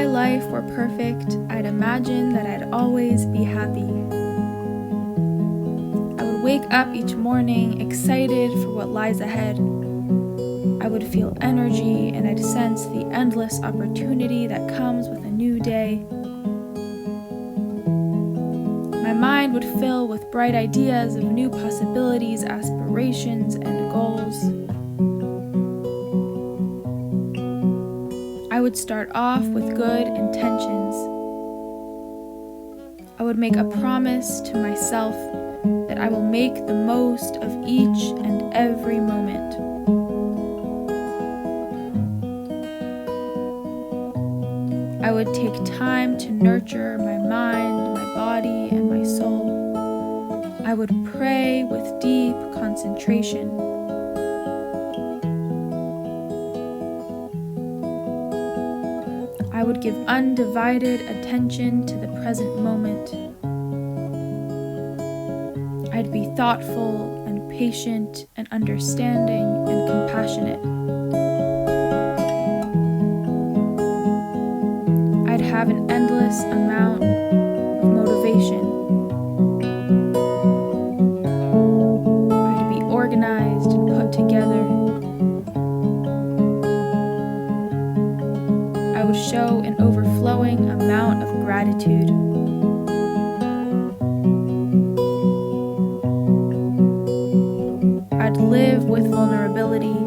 my life were perfect, I'd imagine that I'd always be happy. I would wake up each morning excited for what lies ahead. I would feel energy and I'd sense the endless opportunity that comes with a new day. My mind would fill with bright ideas of new possibilities, aspirations, and goals. I would start off with good intentions. I would make a promise to myself that I will make the most of each and every moment. I would take time to nurture my mind, my body, and my soul. I would pray with deep concentration. I would give undivided attention to the present moment. I'd be thoughtful and patient and understanding and compassionate. I'd have an endless amount of motivation. I'd be organized and put together. I would show an overflowing amount of gratitude. I'd live with vulnerability.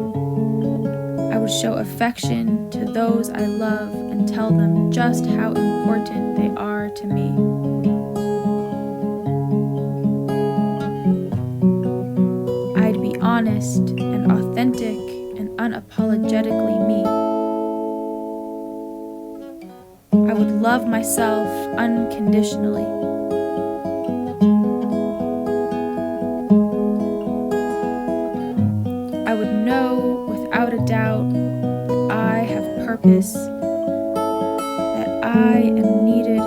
I would show affection to those I love and tell them just how important they are to me. I'd be honest and authentic and unapologetically me. I would love myself unconditionally. I would know without a doubt that I have purpose, that I am needed,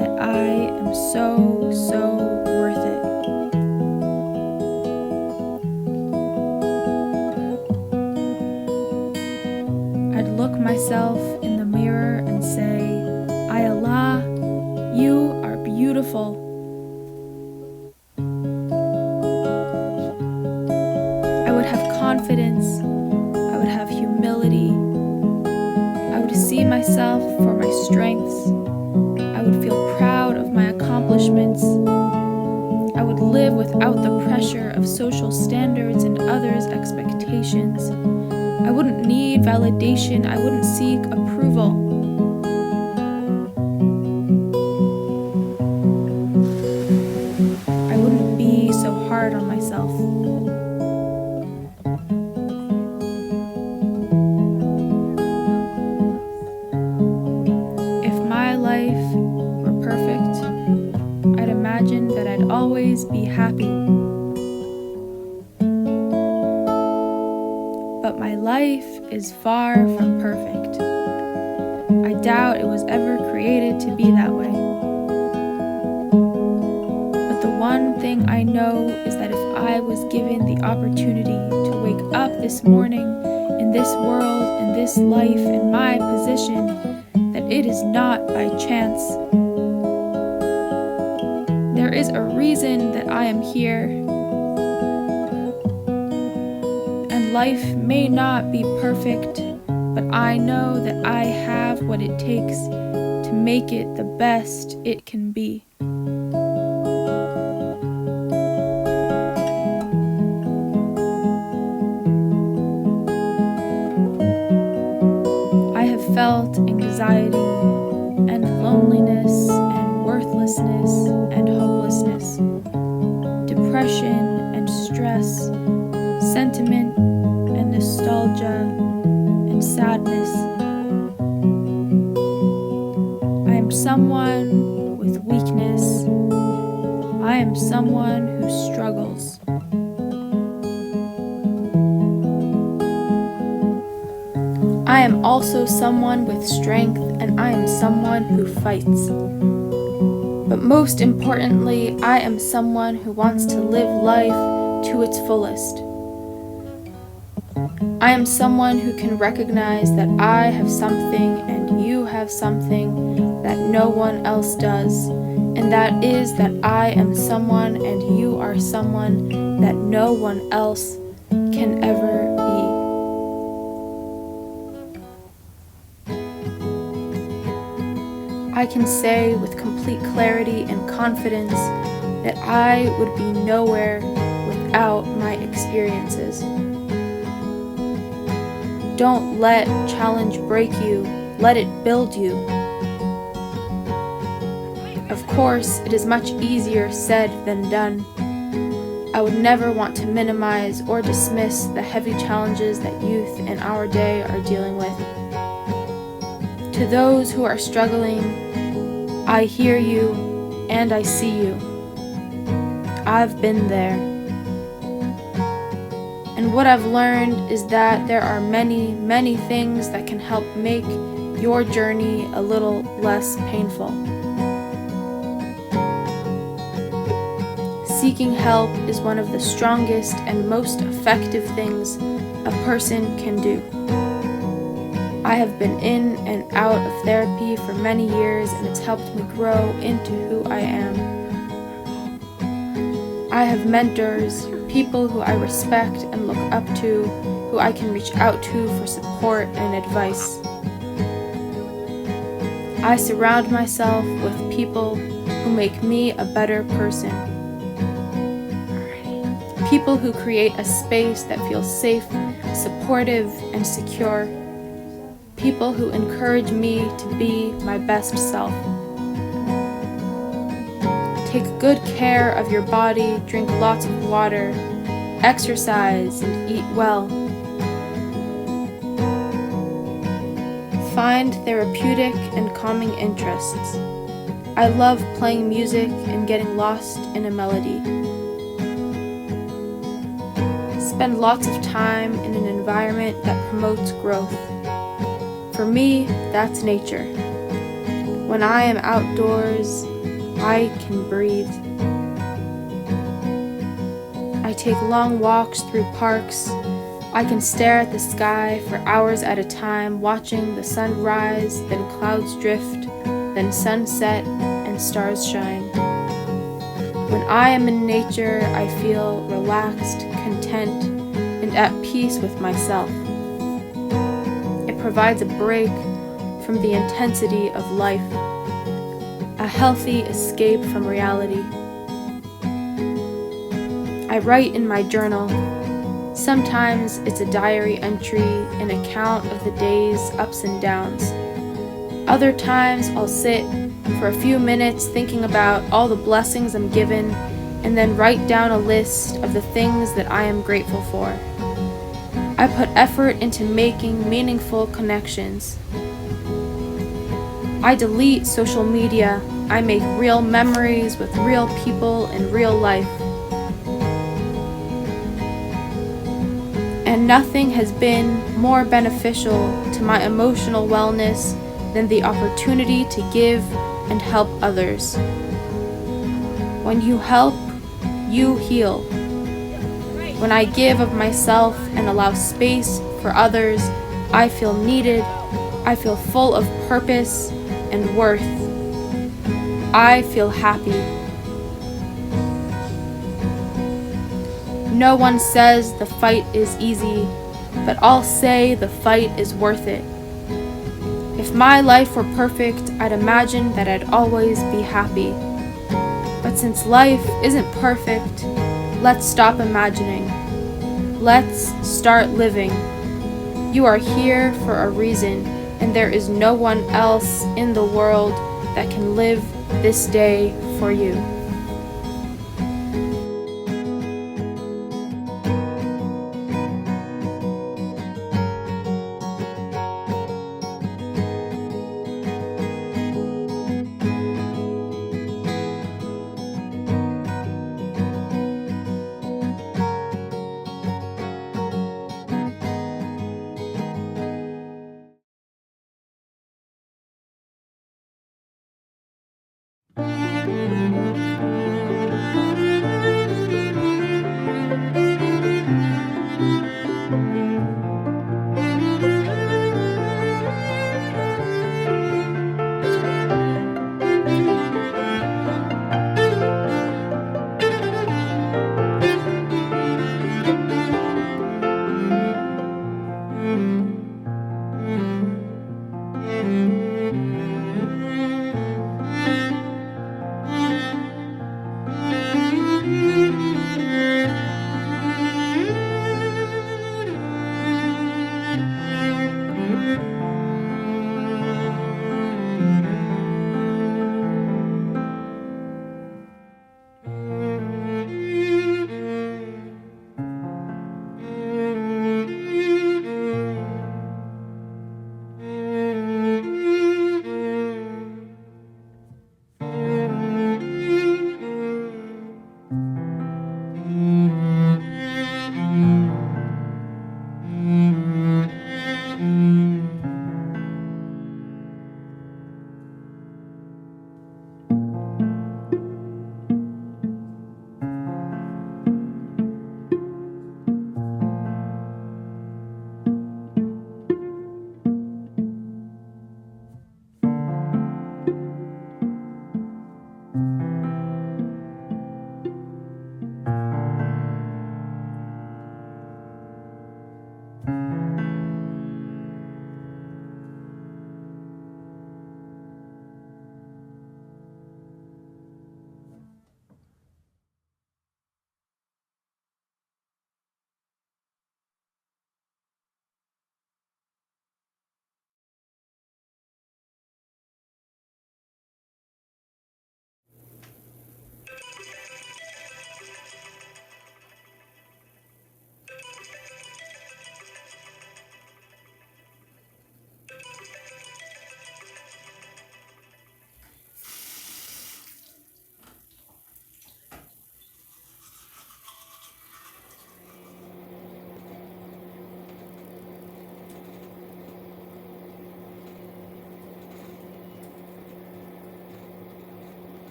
that I am so worth it. I'd look myself in the mirror and say, Ayala, you are beautiful. I would have confidence. I would have humility. I would see myself for my strengths. I would feel proud of my accomplishments. I would live without the pressure of social standards and others' expectations. I wouldn't need validation. I wouldn't seek approval. I wouldn't be so hard on myself. If my life were perfect, I'd imagine that I'd always be happy. But my life is far from perfect. I doubt it was ever created to be that way. But the one thing I know is that if I was given the opportunity to wake up this morning in this world, in this life, in my position, that it is not by chance. There is a reason that I am here. And life may not be perfect, but I know that I have what it takes to make it the best it can be. I have felt anxiety and loneliness and worthlessness and hopelessness, depression and stress, sentiment and nostalgia and sadness. I am someone with weakness. I am someone who struggles. I am also someone with strength, and I am someone who fights. But most importantly, I am someone who wants to live life to its fullest. I am someone who can recognize that I have something and you have something that no one else does, and that is that I am someone and you are someone that no one else can ever be. I can say with complete clarity and confidence that I would be nowhere without my experiences. Don't let challenge break you, let it build you. Of course, it is much easier said than done. I would never want to minimize or dismiss the heavy challenges that youth in our day are dealing with. To those who are struggling, I hear you and I see you. I've been there. And what I've learned is that there are many, many things that can help make your journey a little less painful. Seeking help is one of the strongest and most effective things a person can do. I have been in and out of therapy for many years, and it's helped me grow into who I am. I have mentors, people who I respect and look up to, who I can reach out to for support and advice. I surround myself with people who make me a better person. People who create a space that feels safe, supportive, and secure. People who encourage me to be my best self. Take good care of your body, drink lots of water, exercise, and eat well. Find therapeutic and calming interests. I love playing music and getting lost in a melody. Spend lots of time in an environment that promotes growth. For me, that's nature. When I am outdoors, I can breathe. I take long walks through parks. I can stare at the sky for hours at a time, watching the sun rise, then clouds drift, then sunset and stars shine. When I am in nature, I feel relaxed, content, and at peace with myself. It provides a break from the intensity of life, a healthy escape from reality. I write in my journal. Sometimes it's a diary entry, an account of the day's ups and downs. Other times I'll sit for a few minutes thinking about all the blessings I'm given, and then write down a list of the things that I am grateful for. I put effort into making meaningful connections. I delete social media. I make real memories with real people in real life. And nothing has been more beneficial to my emotional wellness than the opportunity to give and help others. When you help, you heal. When I give of myself and allow space for others, I feel needed. I feel full of purpose and worth. I feel happy. No one says the fight is easy, but I'll say the fight is worth it. If my life were perfect, I'd imagine that I'd always be happy. But since life isn't perfect, let's stop imagining. Let's start living. You are here for a reason, and there is no one else in the world that can live this day for you.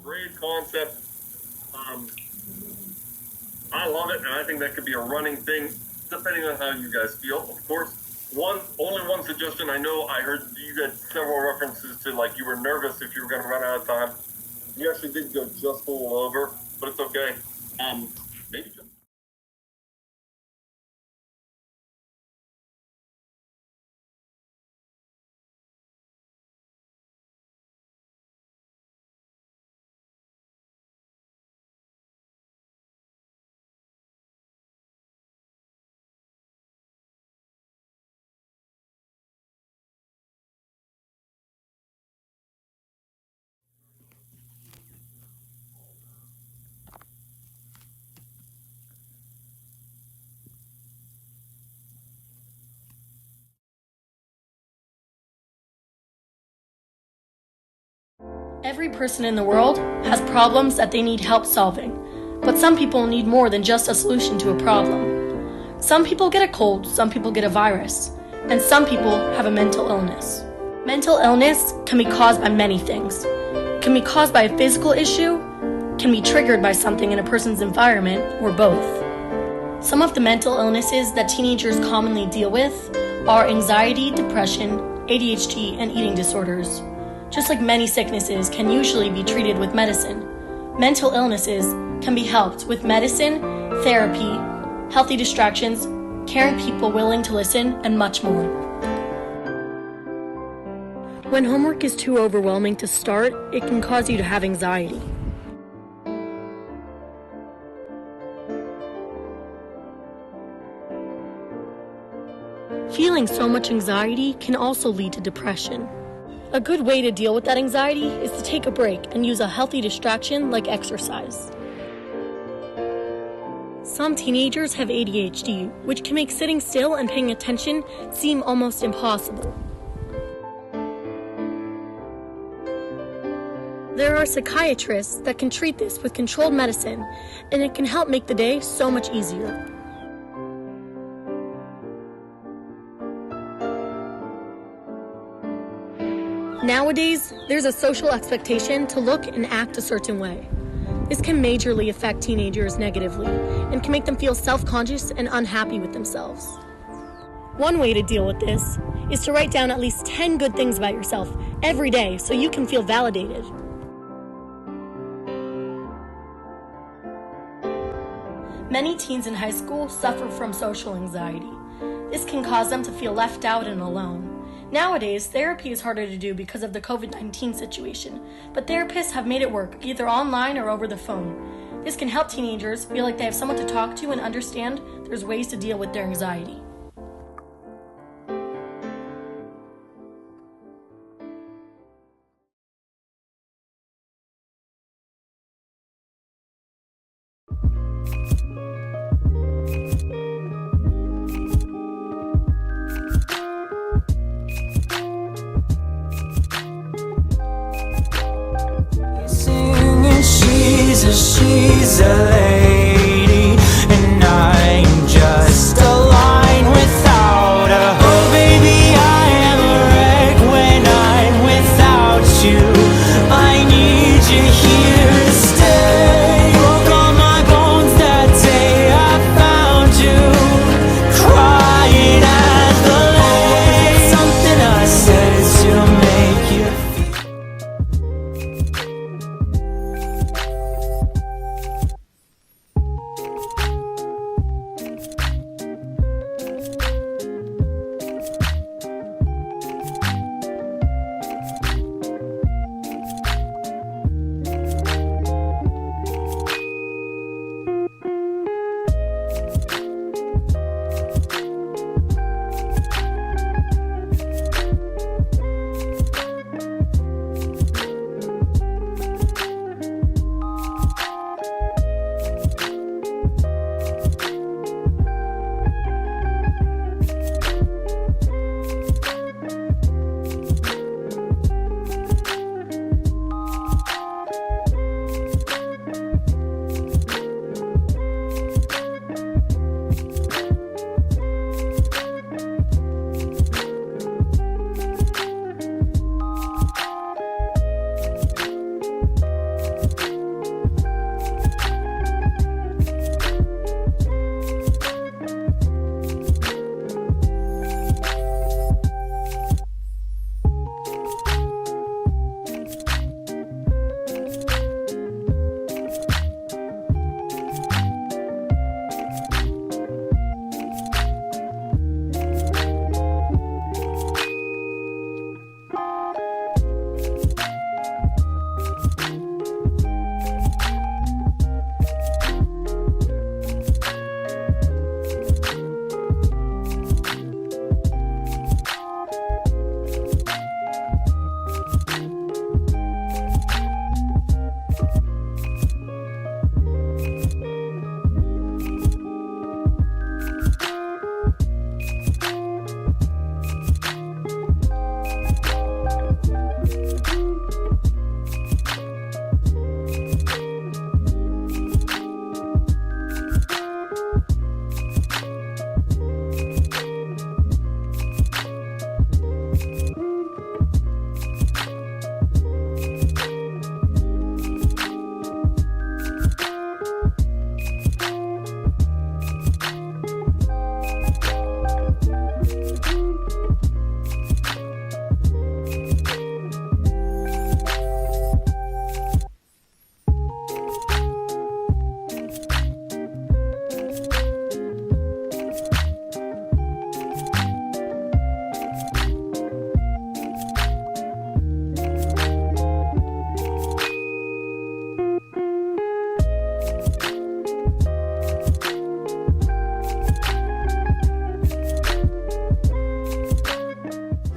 great concept. I love it, and I think that could be a running thing, depending on how you guys feel. Of course, only one suggestion. I know I heard you got several references to, like, you were nervous if you were going to run out of time. You actually did go just a little over, but it's okay. Maybe just. Every person in the world has problems that they need help solving, but some people need more than just a solution to a problem. Some people get a cold, some people get a virus, and some people have a mental illness. Mental illness can be caused by many things. It can be caused by a physical issue, can be triggered by something in a person's environment, or both. Some of the mental illnesses that teenagers commonly deal with are anxiety, depression, ADHD, and eating disorders. Just like many sicknesses can usually be treated with medicine, mental illnesses can be helped with medicine, therapy, healthy distractions, caring people willing to listen, and much more. When homework is too overwhelming to start, it can cause you to have anxiety. Feeling so much anxiety can also lead to depression. A good way to deal with that anxiety is to take a break and use a healthy distraction like exercise. Some teenagers have ADHD, which can make sitting still and paying attention seem almost impossible. There are psychiatrists that can treat this with controlled medicine, and it can help make the day so much easier. Nowadays, there's a social expectation to look and act a certain way. This can majorly affect teenagers negatively and can make them feel self-conscious and unhappy with themselves. One way to deal with this is to write down at least 10 good things about yourself every day so you can feel validated. Many teens in high school suffer from social anxiety. This can cause them to feel left out and alone. Nowadays, therapy is harder to do because of the COVID-19 situation, but therapists have made it work, either online or over the phone. This can help teenagers feel like they have someone to talk to and understand there's ways to deal with their anxiety. She's a lady, and I'm just a line without her. Oh baby, I am a wreck when I'm without you. I need you here to stay. Broke all my bones that day I found you, crying at the lake. Something I said to make you feel.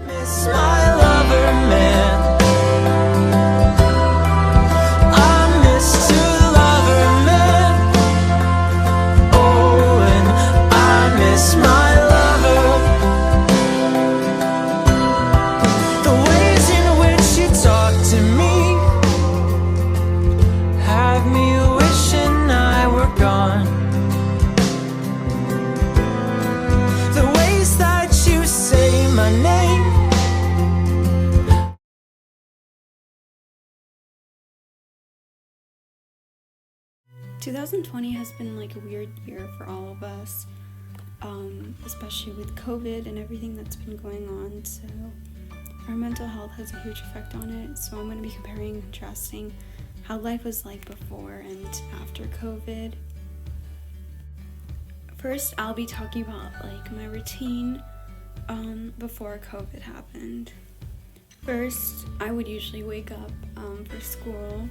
Miss my lover man. I miss to lover man. Oh, and I miss my lover. The ways in which you talk to me have me wishing I were gone. The ways that you say my name. 2020 has been like a weird year for all of us, especially with COVID and everything that's been going on. So our mental health has a huge effect on it. So I'm going to be comparing and contrasting how life was like before and after COVID. First, I'll be talking about like my routine before COVID happened. First, I would usually wake up for school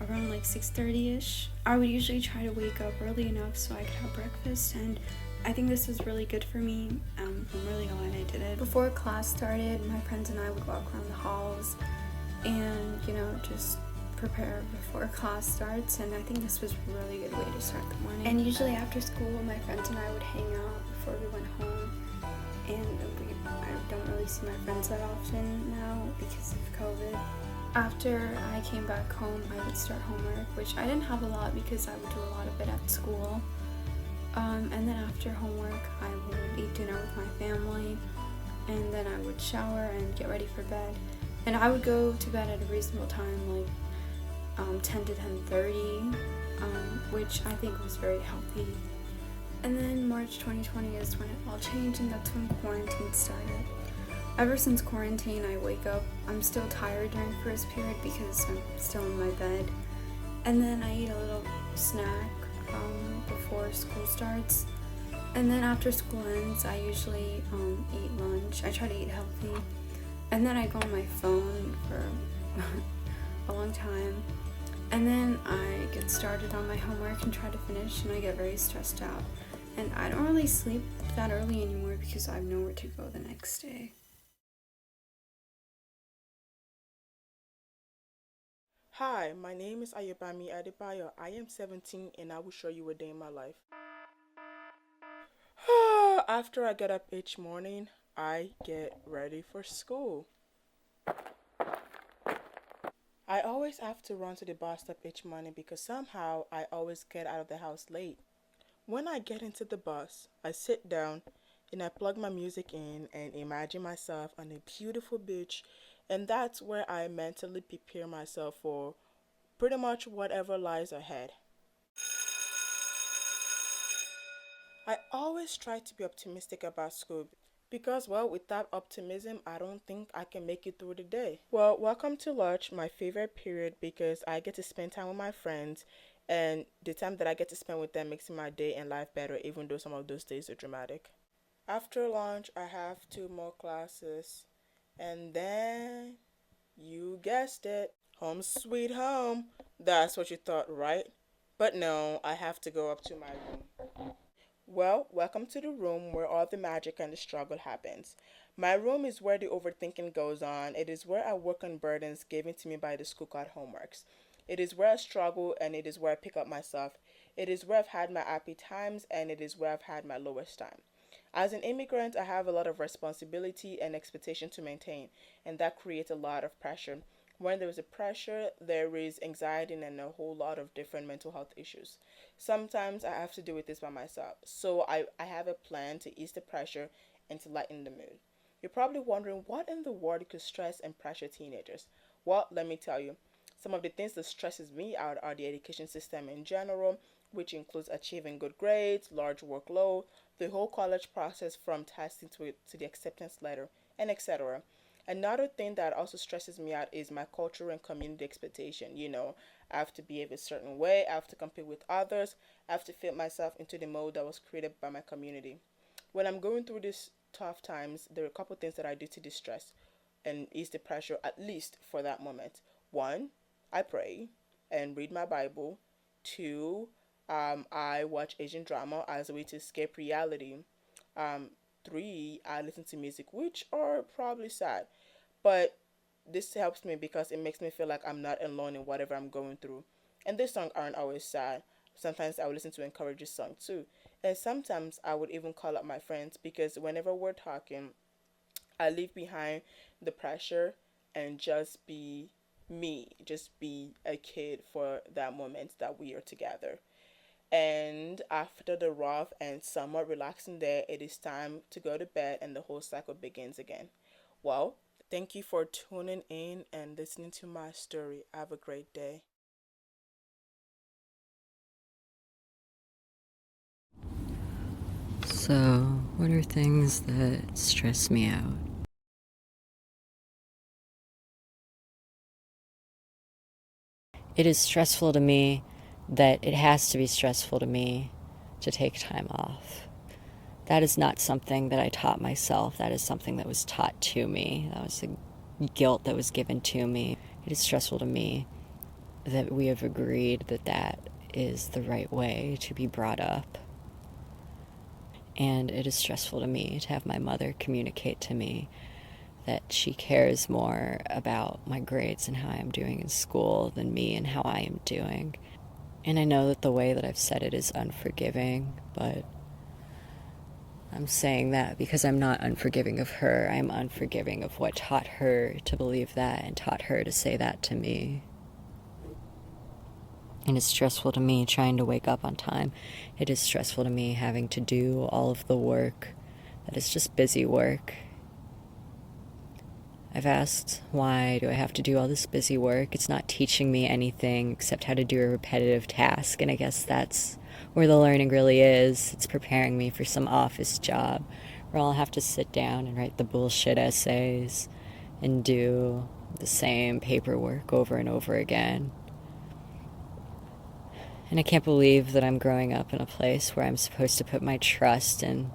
around like 6:30ish. I would usually try to wake up early enough so I could have breakfast, and I think this was really good for me. I'm really glad I did it. Before class started, my friends and I would walk around the halls and, just prepare before class starts, and I think this was a really good way to start the morning. And usually after school, my friends and I would hang out before we went home, and I don't really see my friends that often now because of COVID. After I came back home, I would start homework, which I didn't have a lot because I would do a lot of it at school. And then after homework, I would eat dinner with my family, and then I would shower and get ready for bed. And I would go to bed at a reasonable time, like 10 to 10:30, which I think was very healthy. And then March 2020 is when it all changed, and that's when quarantine started. Ever since quarantine, I wake up, I'm still tired during first period because I'm still in my bed. And then I eat a little snack before school starts. And then after school ends, I usually eat lunch. I try to eat healthy. And then I go on my phone for a long time. And then I get started on my homework and try to finish, and I get very stressed out. And I don't really sleep that early anymore because I have nowhere to go the next day. Hi, my name is Ayobami Adebayo. I am 17 and I will show you a day in my life. After I get up each morning, I get ready for school. I always have to run to the bus stop each morning because somehow I always get out of the house late. When I get into the bus, I sit down and I plug my music in and imagine myself on a beautiful beach, and that's where I mentally prepare myself for pretty much whatever lies ahead. I always try to be optimistic about school because, well, without optimism, I don't think I can make it through the day. Well, welcome to lunch, my favorite period because I get to spend time with my friends, and the time that I get to spend with them makes my day and life better, even though some of those days are dramatic. After lunch, I have 2 more classes, and then, you guessed it, home sweet home. That's what you thought, right? But no, I have to go up to my room. Well, welcome to the room where all the magic and the struggle happens. My room is where the overthinking goes on. It is where I work on burdens given to me by the school called homeworks. It is where I struggle, and it is where I pick up myself. It is where I've had my happy times, and it is where I've had my lowest time. As an immigrant, I have a lot of responsibility and expectation to maintain, and that creates a lot of pressure. When there is a pressure, there is anxiety and a whole lot of different mental health issues. Sometimes I have to deal with this by myself. So I have a plan to ease the pressure and to lighten the mood. You're probably wondering what in the world could stress and pressure teenagers. Well, let me tell you. Some of the things that stresses me out are the education system in general, which includes achieving good grades, large workload, the whole college process from testing to the acceptance letter, and etc. Another thing that also stresses me out is my cultural and community expectation. I have to behave a certain way, I have to compete with others, I have to fit myself into the mold that was created by my community. When I'm going through these tough times, there are a couple things that I do to distress and ease the pressure, at least for that moment. One, I pray and read my Bible. Two, I watch Asian drama as a way to escape reality. Um, Three, I listen to music, which are probably sad, but this helps me because it makes me feel like I'm not alone in whatever I'm going through. And these songs aren't always sad. Sometimes I would listen to encouraging songs too. And sometimes I would even call up my friends because whenever we're talking, I leave behind the pressure and just be me, just be a kid for that moment that we are together. And after the rough and somewhat relaxing day, it is time to go to bed and the whole cycle begins again. Well, thank you for tuning in and listening to my story. Have a great day. So, what are things that stress me out? It is stressful to me that it has to be stressful to me to take time off. That is not something that I taught myself. That is something that was taught to me. That was a guilt that was given to me. It is stressful to me that we have agreed that that is the right way to be brought up. And it is stressful to me to have my mother communicate to me that she cares more about my grades and how I'm doing in school than me and how I am doing. And I know that the way that I've said it is unforgiving, but I'm saying that because I'm not unforgiving of her. I'm unforgiving of what taught her to believe that and taught her to say that to me. And it's stressful to me trying to wake up on time. It is stressful to me having to do all of the work that is just busy work. I've asked, why do I have to do all this busy work? It's not teaching me anything except how to do a repetitive task, and I guess that's where the learning really is. It's preparing me for some office job where I'll have to sit down and write the bullshit essays and do the same paperwork over and over again. And I can't believe that I'm growing up in a place where I'm supposed to put my trust in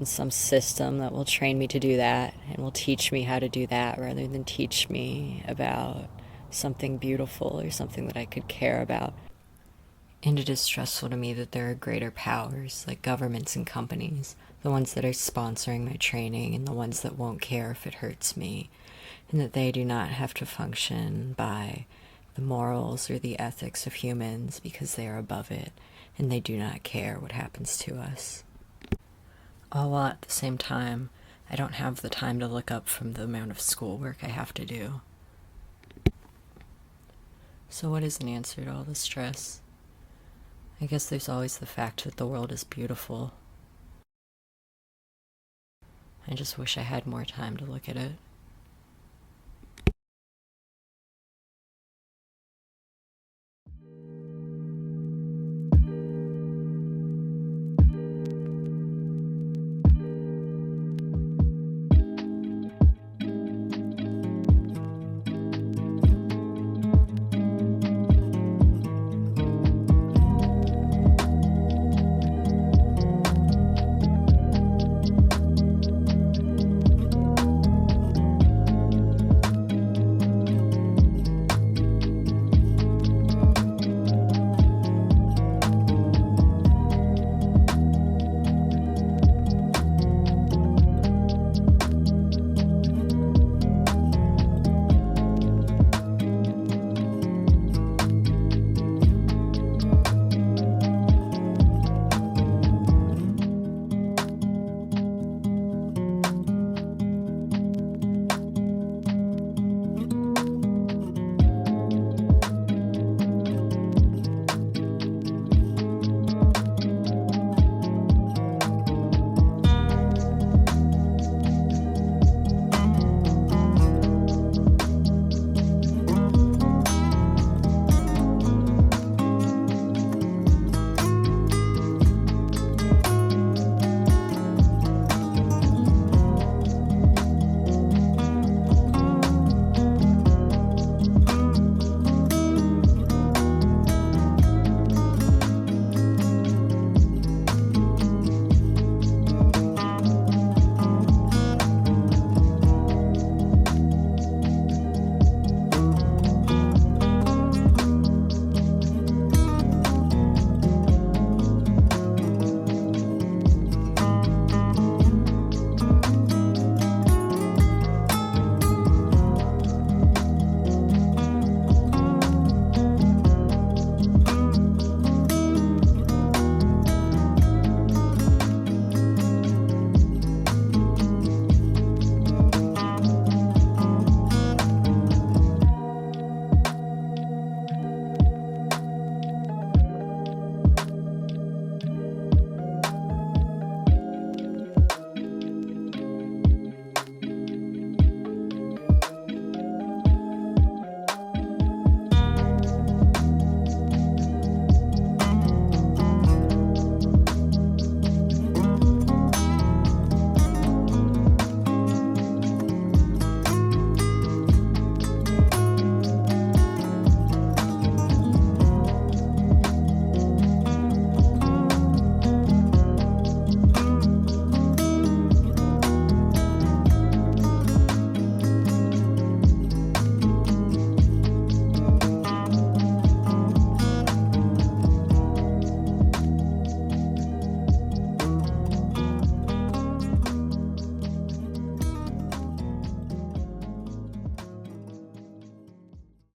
some system that will train me to do that and will teach me how to do that rather than teach me about something beautiful or something that I could care about. And it is stressful to me that there are greater powers like governments and companies, the ones that are sponsoring my training and the ones that won't care if it hurts me, and that they do not have to function by the morals or the ethics of humans because they are above it and they do not care what happens to us. All while at the same time, I don't have the time to look up from the amount of schoolwork I have to do. So what is an answer to all the stress? I guess there's always the fact that the world is beautiful. I just wish I had more time to look at it.